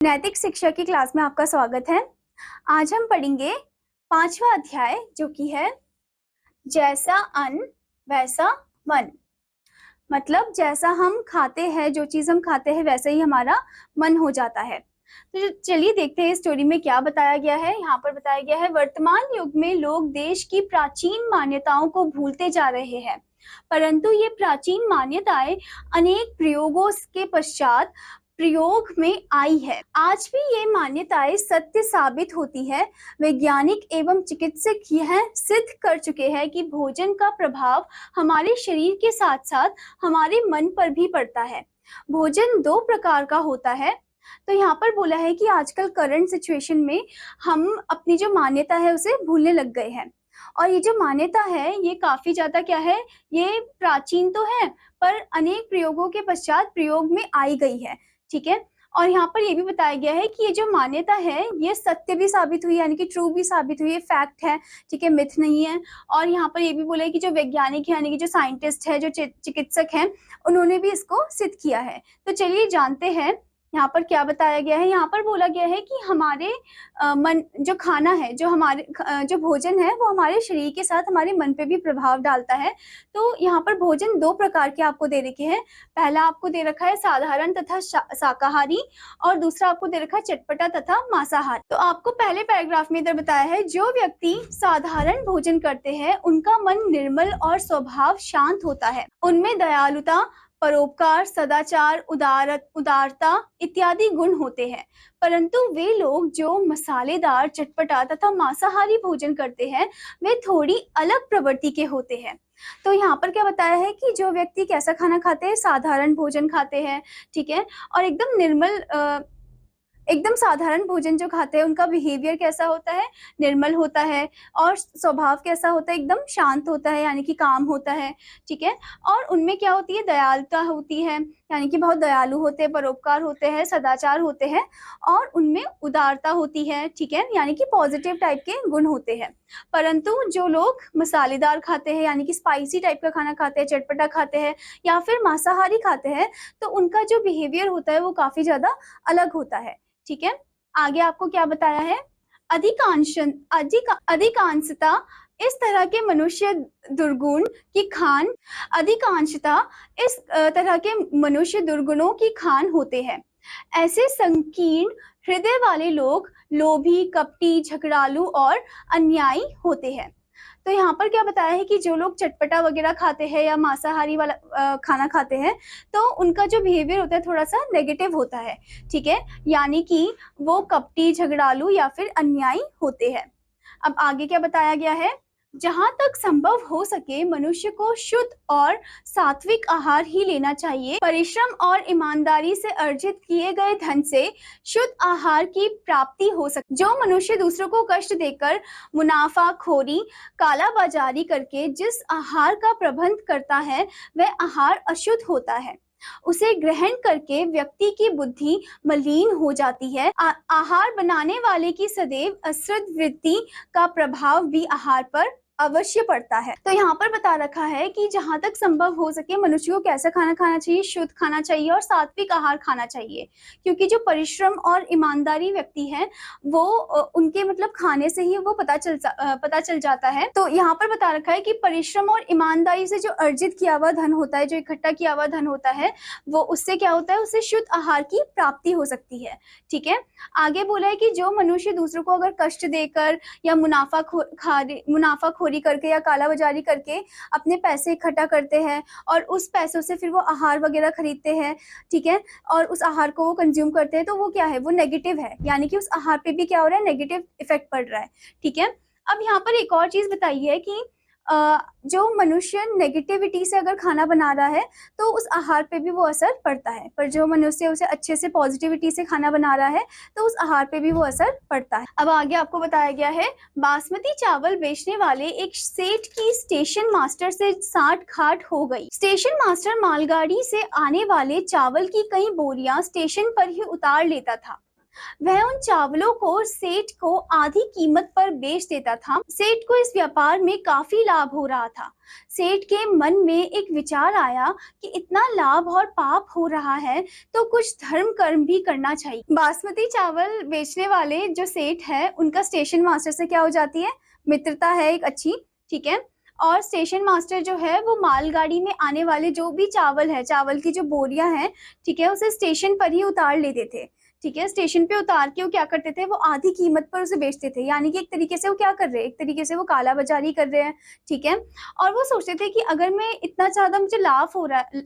नैतिक शिक्षा की क्लास में आपका स्वागत है। आज हम पढ़ेंगे 5वां अध्याय जो कि है जैसा अन्न वैसा मन। मतलब जैसा हम खाते हैं, जो चीज़ हम खाते हैं वैसे ही हमारा मन हो जाता है। तो चलिए देखते हैं इस स्टोरी में क्या बताया गया है। यहाँ पर बताया गया है वर्तमान युग में लोग देश की प्राचीन मान्यताओं को भूलते जा रहे हैं, परंतु ये प्राचीन मान्यताएं अनेक प्रयोगों के पश्चात प्रयोग में आई है। आज भी ये मान्यताएं सत्य साबित होती है। वैज्ञानिक एवं चिकित्सक यह सिद्ध कर चुके हैं कि भोजन का प्रभाव हमारे शरीर के साथ साथ हमारे मन पर भी पड़ता है। भोजन दो प्रकार का होता है। तो यहाँ पर बोला है कि आजकल करंट सिचुएशन में हम अपनी जो मान्यता है उसे भूलने लग गए हैं। और ये जो मान्यता है ये काफी ज्यादा क्या है, ये प्राचीन तो है पर अनेक प्रयोगों के पश्चात प्रयोग में आई गई है। ठीक है। और यहाँ पर ये भी बताया गया है कि ये जो मान्यता है ये सत्य भी साबित हुई, यानी कि ट्रू भी साबित हुई है, फैक्ट है। ठीक है, मिथ नहीं है। और यहाँ पर ये भी बोला है कि जो वैज्ञानिक है यानी कि जो साइंटिस्ट है, जो चिकित्सक हैं, उन्होंने भी इसको सिद्ध किया है। तो चलिए जानते हैं यहाँ पर क्या बताया गया है। यहाँ पर बोला गया है कि हमारे मन जो खाना है, जो हमारे जो भोजन है वो हमारे शरीर के साथ हमारे मन पे भी प्रभाव डालता है। तो यहाँ पर भोजन दो प्रकार के आपको दे रखे हैं। पहला आपको दे रखा है साधारण तथा शाकाहारी, और दूसरा आपको दे रखा है चटपटा तथा मांसाहारी। तो आपको पहले पैराग्राफ में इधर बताया है जो व्यक्ति साधारण भोजन करते हैं उनका मन निर्मल और स्वभाव शांत होता है। उनमें दयालुता, परोपकार, सदाचार, उदारता इत्यादि गुण होते हैं। परंतु वे लोग जो मसालेदार, चटपटा तथा मांसाहारी भोजन करते हैं वे थोड़ी अलग प्रवृत्ति के होते हैं। तो यहाँ पर क्या बताया है कि जो व्यक्ति कैसा खाना खाते हैं, साधारण भोजन खाते हैं। ठीक है। और एकदम निर्मल एकदम साधारण भोजन जो खाते हैं उनका बिहेवियर कैसा होता है, निर्मल होता है। और स्वभाव कैसा होता है, एकदम शांत होता है, यानी कि काम होता है। ठीक है। और उनमें क्या होती है, दयालुता होती है, यानी कि बहुत दयालु होते हैं, परोपकार होते हैं, सदाचार होते हैं, और उनमें उदारता होती है। ठीक है, यानी कि पॉजिटिव टाइप के गुण होते हैं। परंतु जो लोग मसालेदार खाते हैं, यानी कि स्पाइसी टाइप का खाना खाते हैं, चटपटा खाते हैं, या फिर मांसाहारी खाते हैं, तो उनका जो बिहेवियर होता है वो काफी ज्यादा अलग होता है। ठीक है। आगे आपको क्या बताया है, अधिकांशता इस तरह के मनुष्य दुर्गुण की खान अधिकांशता इस तरह के मनुष्य दुर्गुणों की खान होते हैं। ऐसे संकीर्ण हृदय वाले लोग लोभी, कपटी, झगड़ालू और अन्यायी होते हैं। तो यहाँ पर क्या बताया है कि जो लोग चटपटा वगैरह खाते हैं या मांसाहारी वाला खाना खाते हैं तो उनका जो बिहेवियर होता है थोड़ा सा नेगेटिव होता है। ठीक है, यानी कि वो कपटी, झगड़ालू या फिर अन्यायी होते हैं। अब आगे क्या बताया गया है, जहां तक संभव हो सके मनुष्य को शुद्ध और सात्विक आहार ही लेना चाहिए। परिश्रम और ईमानदारी से अर्जित किए गए धन से शुद्ध आहार की प्राप्ति हो सके। जो मनुष्य दूसरों को कष्ट देकर, मुनाफाखोरी, कालाबाजारी करके जिस आहार का प्रबंध करता है वह आहार अशुद्ध होता है। उसे ग्रहण करके व्यक्ति की बुद्धि मलिन हो जाती है। आहार बनाने वाले की सदैव असृत वृत्ति का प्रभाव भी आहार पर अवश्य पड़ता है। तो यहाँ पर बता रखा है कि जहां तक संभव हो सके मनुष्य को कैसा खाना खाना चाहिए, शुद्ध खाना चाहिए और सात्विक आहार खाना चाहिए। क्योंकि जो परिश्रम और ईमानदारी व्यक्ति है वो उनके मतलब खाने से ही वो पता चल जाता है। तो यहाँ पर बता रखा है कि परिश्रम और ईमानदारी से जो अर्जित किया हुआ धन होता है, जो इकट्ठा किया हुआ धन होता है, वो उससे क्या होता है, उससे शुद्ध आहार की प्राप्ति हो सकती है। ठीक है। आगे बोला है कि जो मनुष्य दूसरों को अगर कष्ट देकर या मुनाफाखोरी करके या कालाबाजारी करके अपने पैसे इकट्ठा करते हैं और उस पैसों से फिर वो आहार वगैरह खरीदते हैं, ठीक है, और उस आहार को वो कंज्यूम करते हैं, तो वो क्या है, वो नेगेटिव है, यानी कि उस आहार पे भी क्या हो रहा है, नेगेटिव इफेक्ट पड़ रहा है। ठीक है। अब यहाँ पर एक और चीज बताई है कि जो मनुष्य नेगेटिविटी से अगर खाना बना रहा है तो उस आहार पे भी वो असर पड़ता है, पर जो मनुष्य उसे अच्छे से पॉजिटिविटी से खाना बना रहा है तो उस आहार पे भी वो असर पड़ता है। अब आगे आपको बताया गया है, बासमती चावल बेचने वाले एक सेठ की स्टेशन मास्टर से साठ खाट हो गई। स्टेशन मास्टर मालगाड़ी से आने वाले चावल की कई बोरियां स्टेशन पर ही उतार लेता था। वह उन चावलों को सेठ को आधी कीमत पर बेच देता था। सेठ को इस व्यापार में काफी लाभ हो रहा था। सेठ के मन में एक विचार आया कि इतना लाभ और पाप हो रहा है तो कुछ धर्म कर्म भी करना चाहिए। बासमती चावल बेचने वाले जो सेठ है उनका स्टेशन मास्टर से क्या हो जाती है, मित्रता है एक अच्छी, ठीक है। और स्टेशन मास्टर जो है वो मालगाड़ी में आने वाले जो भी चावल है, चावल की जो बोरियां हैं, ठीक है, उसे स्टेशन पर ही उतार लेते थे। ठीक है, स्टेशन पे उतार के वो क्या करते थे, वो आधी कीमत पर उसे बेचते थे। यानी कि एक तरीके से वो क्या कर रहे हैं, एक तरीके से वो काला बाजारी कर रहे हैं, ठीक है। और वो सोचते थे कि अगर मैं इतना ज्यादा मुझे लाभ हो रहा है,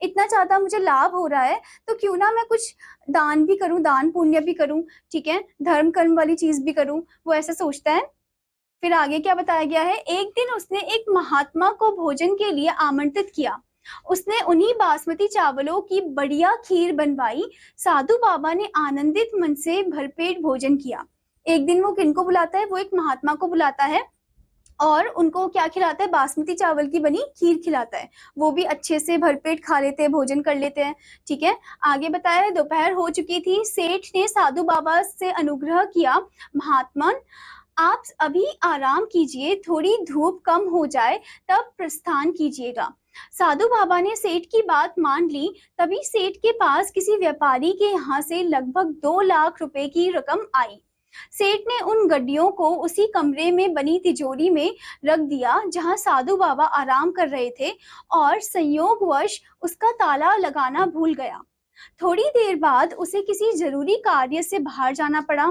इतना ज्यादा मुझे लाभ हो रहा है, तो क्यों ना मैं कुछ दान भी करूं, दान पुण्य भी करूं, ठीक है, धर्म कर्म वाली चीज भी करूं। वो ऐसा सोचता है। फिर आगे क्या बताया गया है, एक दिन उसने एक महात्मा को भोजन के लिए आमंत्रित किया। उसने उन्हीं बासमती चावलों की बढ़िया खीर बनवाई। साधु बाबा ने आनंदित मन से भरपेट भोजन किया। एक दिन वो किनको बुलाता है, वो एक महात्मा को बुलाता है और उनको क्या खिलाता है, बासमती चावल की बनी खीर खिलाता है। वो भी अच्छे से भरपेट खा लेते हैं, भोजन कर लेते हैं, ठीक है। आगे बताया है, दोपहर हो चुकी थी। सेठ ने साधु बाबा से अनुग्रह किया, महात्मा आप अभी आराम कीजिए, थोड़ी धूप कम हो जाए तब प्रस्थान कीजिएगा। साधु बाबा ने सेठ की बात मान ली। तभी सेठ के पास किसी व्यापारी के यहाँ से लगभग 2 लाख रुपए की रकम आई। सेठ ने उन गड्डियों को उसी कमरे में बनी तिजोरी में रख दिया जहां साधु बाबा आराम कर रहे थे, और संयोगवश उसका ताला लगाना भूल गया। थोड़ी देर बाद उसे किसी जरूरी कार्य से बाहर जाना पड़ा।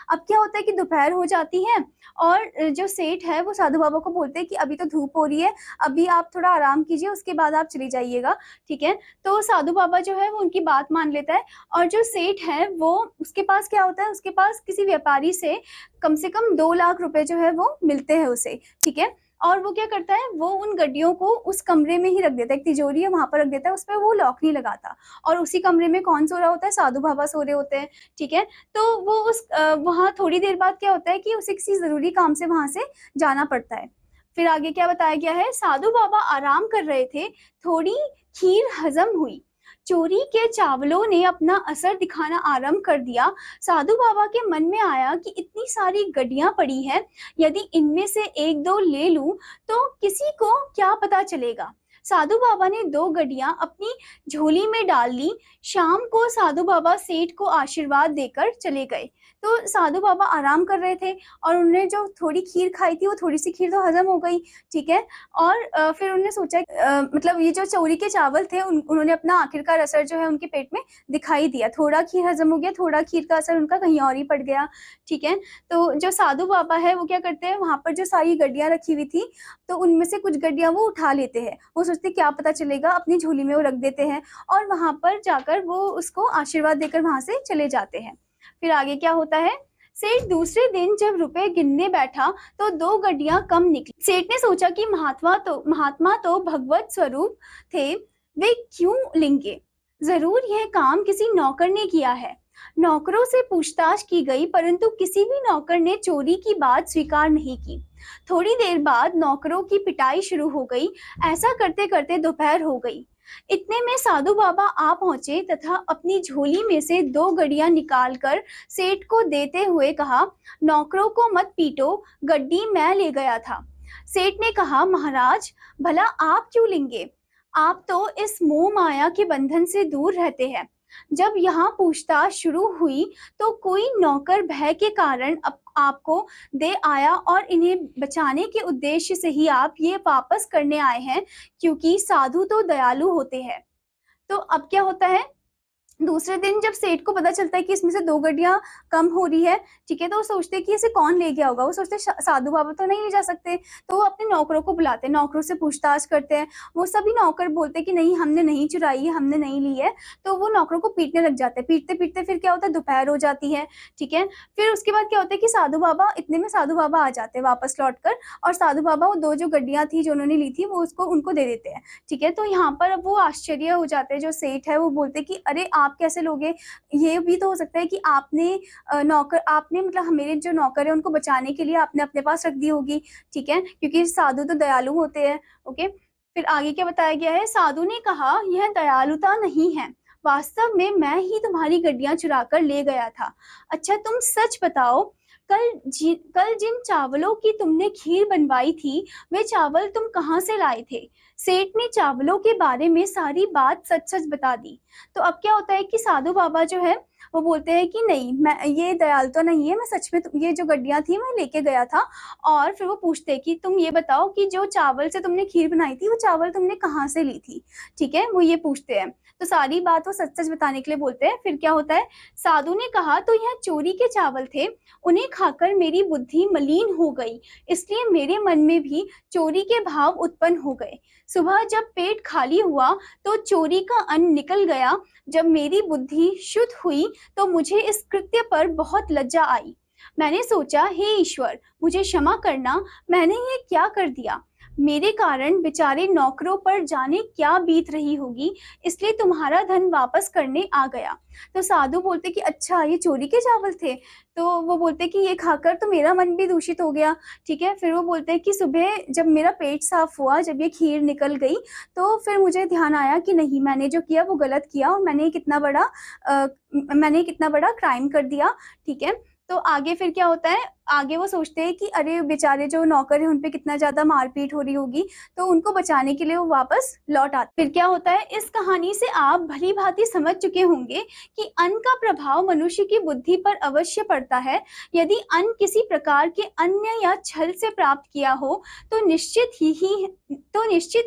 अब क्या होता है कि दोपहर हो जाती है और जो सेठ है वो साधु बाबा को बोलते हैं कि अभी तो धूप हो रही है, अभी आप थोड़ा आराम कीजिए, उसके बाद आप चली जाइएगा, ठीक है। तो साधु बाबा जो है वो उनकी बात मान लेता है। और जो सेठ है वो, उसके पास क्या होता है, उसके पास किसी व्यापारी से कम 2 लाख रुपए जो है वो मिलते हैं उसे, ठीक है। और वो क्या करता है, वो उन गड्डियों को उस कमरे में ही रख देता है, एक तिजोरी है वहां पर रख देता है, उस पर वो लॉक नहीं लगाता। और उसी कमरे में कौन सो रहा होता है, साधु बाबा सो रहे होते हैं, ठीक है। तो वो वहां थोड़ी देर बाद क्या होता है कि उसे किसी जरूरी काम से वहां से जाना पड़ता है। फिर आगे क्या बताया गया है, साधु बाबा आराम कर रहे थे, थोड़ी खीर हजम हुई। चोरी के चावलों ने अपना असर दिखाना आरंभ कर दिया। साधु बाबा के मन में आया कि इतनी सारी गड्डियां पड़ी हैं, यदि इनमें से एक दो ले लूं तो किसी को क्या पता चलेगा। साधु बाबा ने 2 गड्डियां अपनी झोली में डाल ली। शाम को साधु बाबा सेठ को आशीर्वाद देकर चले गए। तो साधु बाबा आराम कर रहे थे और उन्होंने जो थोड़ी खीर खाई थी, वो थोड़ी सी खीर तो हजम हो गई, ठीक है। और फिर उन्होंने सोचा, मतलब ये जो चोरी के चावल थे उन्होंने अपना आखिरकार असर जो है उनके पेट में दिखाई दिया। थोड़ा खीर हजम हो गया, थोड़ा खीर का असर उनका कहीं और ही पड़ गया, ठीक है। तो जो साधु बाबा है वो क्या करते हैं, वहां पर जो सारी गड्डियां रखी हुई थी, तो उनमें से कुछ गड्डियां वो उठा लेते हैं। वो सोचते क्या पता चलेगा, अपनी झोली में वो रख देते हैं और वहां पर जाकर वो उसको आशीर्वाद देकर वहां से चले जाते हैं। फिर आगे क्या होता है, सेठ दूसरे दिन जब रुपए गिनने बैठा तो 2 गड्डियां कम निकली। सेठ ने सोचा कि महात्मा तो भगवत स्वरूप थे, वे क्यों लेंगे, जरूर यह काम किसी नौकर ने किया है। नौकरों से पूछताछ की गई, परंतु किसी भी नौकर ने चोरी की बात स्वीकार नहीं की। थोड़ी देर बाद नौकरों की पिटाई शुरू हो गई। ऐसा करते करते दोपहर हो गई। इतने में साधु बाबा आ पहुंचे तथा अपनी झोली में से 2 गड्डियां निकालकर सेठ को देते हुए कहा, नौकरों को मत पीटो, गड्डी मैं ले गया था। सेठ ने कहा, महाराज भला आप क्यों लेंगे, आप तो इस मोह माया के बंधन से दूर रहते हैं। जब यहाँ पूछताछ शुरू हुई तो कोई नौकर भय के कारण आपको दे आया और इन्हें बचाने के उद्देश्य से ही आप ये वापस करने आए हैं, क्योंकि साधु तो दयालु होते हैं। तो अब क्या होता है, दूसरे दिन जब सेठ को पता चलता है कि इसमें से 2 गड्डियां कम हो रही है, ठीक है, तो वो सोचते हैं कि इसे कौन ले गया होगा। वो सोचते हैं साधु बाबा तो नहीं ले जा सकते, तो वो अपने नौकरों को बुलाते हैं, नौकरों से पूछताछ करते हैं। वो सभी नौकर बोलते हैं कि नहीं, हमने नहीं चुराई है, हमने नहीं ली है। तो वो नौकरों को पीटने लग जाते हैं। पीटते पीटते फिर क्या होता है, दोपहर हो जाती है, ठीक है। फिर उसके बाद क्या होता है कि साधु बाबा, इतने में साधु बाबा आ जाते हैं वापस लौट कर, और साधु बाबा वो 2 जो गड्डियां थी जो उन्होंने ली थी वो उनको दे देते हैं, ठीक है। तो यहाँ पर अब वो आश्चर्य हो जाते हैं, जो सेठ है वो बोलते कि अरे आप कैसे लोगे, ये भी तो हो सकता है कि आपने मतलब मेरे जो नौकर है उनको बचाने के लिए आपने अपने पास रख दी होगी, ठीक है, क्योंकि साधु तो दयालु होते हैं, ओके। फिर आगे क्या बताया गया है, साधु ने कहा, यह दयालुता नहीं है, वास्तव में मैं ही तुम्हारी गड्डियां चुरा कर ले गया था। अच्छा तुम सच बताओ, कल जिन चावलों की तुमने खीर बनवाई थी, वे चावल तुम कहाँ से लाए थे? सेठ ने चावलों के बारे में सारी बात सच सच बता दी। तो अब क्या होता है कि साधु बाबा जो है वो बोलते हैं कि नहीं, मैं ये दयाल तो नहीं है, मैं सच में ये जो गड्डियां थी मैं लेके गया था। और फिर वो पूछते हैं कि तुम ये बताओ कि जो चावल से तुमने खीर बनाई थी वो चावल तुमने कहाँ से ली थी? ठीक है, वो ये पूछते हैं। तो सारी बात वो सच सच बताने के लिए बोलते हैं। फिर क्या होता है, साधु ने कहा तो यह चोरी के चावल थे, उन्हें खाकर मेरी बुद्धि मलिन हो गई, इसलिए मेरे मन में भी चोरी के भाव उत्पन्न हो गए। सुबह जब पेट खाली हुआ तो चोरी का अन्न निकल गया। जब मेरी बुद्धि शुद्ध हुई तो मुझे इस कृत्य पर बहुत लज्जा आई। मैंने सोचा, हे ईश्वर मुझे क्षमा करना, मैंने ये क्या कर दिया? मेरे कारण बेचारे नौकरों पर जाने क्या बीत रही होगी, इसलिए तुम्हारा धन वापस करने आ गया। तो साधु बोलते कि अच्छा ये चोरी के चावल थे? तो वो बोलते कि ये खाकर तो मेरा मन भी दूषित हो गया। ठीक है, फिर वो बोलते हैं कि सुबह जब मेरा पेट साफ हुआ, जब ये खीर निकल गई, तो फिर मुझे ध्यान आया कि नहीं, मैंने जो किया वो गलत किया और मैंने कितना बड़ा क्राइम कर दिया। ठीक है, तो आगे फिर क्या होता है, आगे वो सोचते हैं कि अरे बेचारे जो नौकर हैं उन पे कितना ज्यादा मारपीट हो रही होगी, तो उनको बचाने के लिए वो वापस लौट आते। फिर क्या होता है, इस कहानी से आप भली भांति समझ चुके होंगे कि अन्न का प्रभाव मनुष्य की बुद्धि पर अवश्य पड़ता है। यदि अन्न किसी प्रकार के अन्य या छल से प्राप्त किया हो तो निश्चित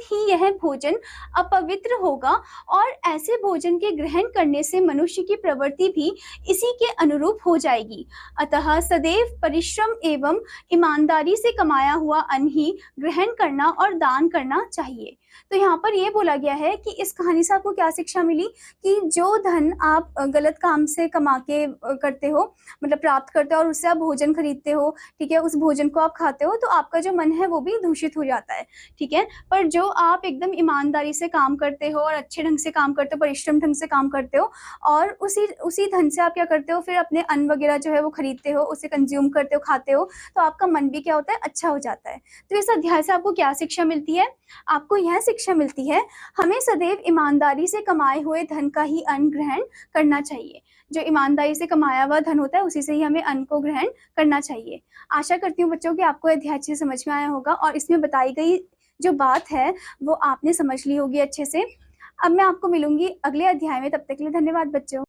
ही यह भोजन अपवित्र होगा, और ऐसे भोजन के ग्रहण करने से मनुष्य की प्रवृत्ति भी इसी के अनुरूप हो जाएगी। अतः सदैव परिश्रम एवं ईमानदारी से कमाया हुआ अन्न ही ग्रहण करना और दान करना चाहिए। तो यहाँ पर ये बोला गया है कि इस कहानी से आपको क्या शिक्षा मिली कि जो धन आप गलत काम से कमा के करते हो, मतलब प्राप्त करते हो, और उससे आप भोजन खरीदते हो, ठीक है, उस भोजन को आप खाते हो, तो आपका जो मन है वो भी दूषित हो जाता है। ठीक है, पर जो आप एकदम ईमानदारी से काम करते हो और अच्छे ढंग से काम करते हो, परिश्रम ढंग से काम करते हो, और उसी धन से आप क्या करते हो, फिर अपने अन्न वगैरह जो है वो खरीदते हो, उसे कंज्यूम करते हो, खाते हो, तो आपका मन भी क्या होता है, अच्छा हो जाता है। तो इस अध्याय से आपको क्या शिक्षा मिलती है? आपको यह शिक्षा मिलती है, हमें सदैव ईमानदारी से कमाए हुए धन का ही अन्न ग्रहण करना चाहिए। जो ईमानदारी से कमाया हुआ धन होता है उसी से ही हमें अन्न को ग्रहण करना चाहिए। आशा करती हूँ बच्चों कि आपको अध्याय अच्छे से समझ में आया होगा और इसमें बताई गई जो बात है वो आपने समझ ली होगी अच्छे से। अब मैं आपको मिलूंगी अगले अध्याय में, तब तक के लिए धन्यवाद बच्चों।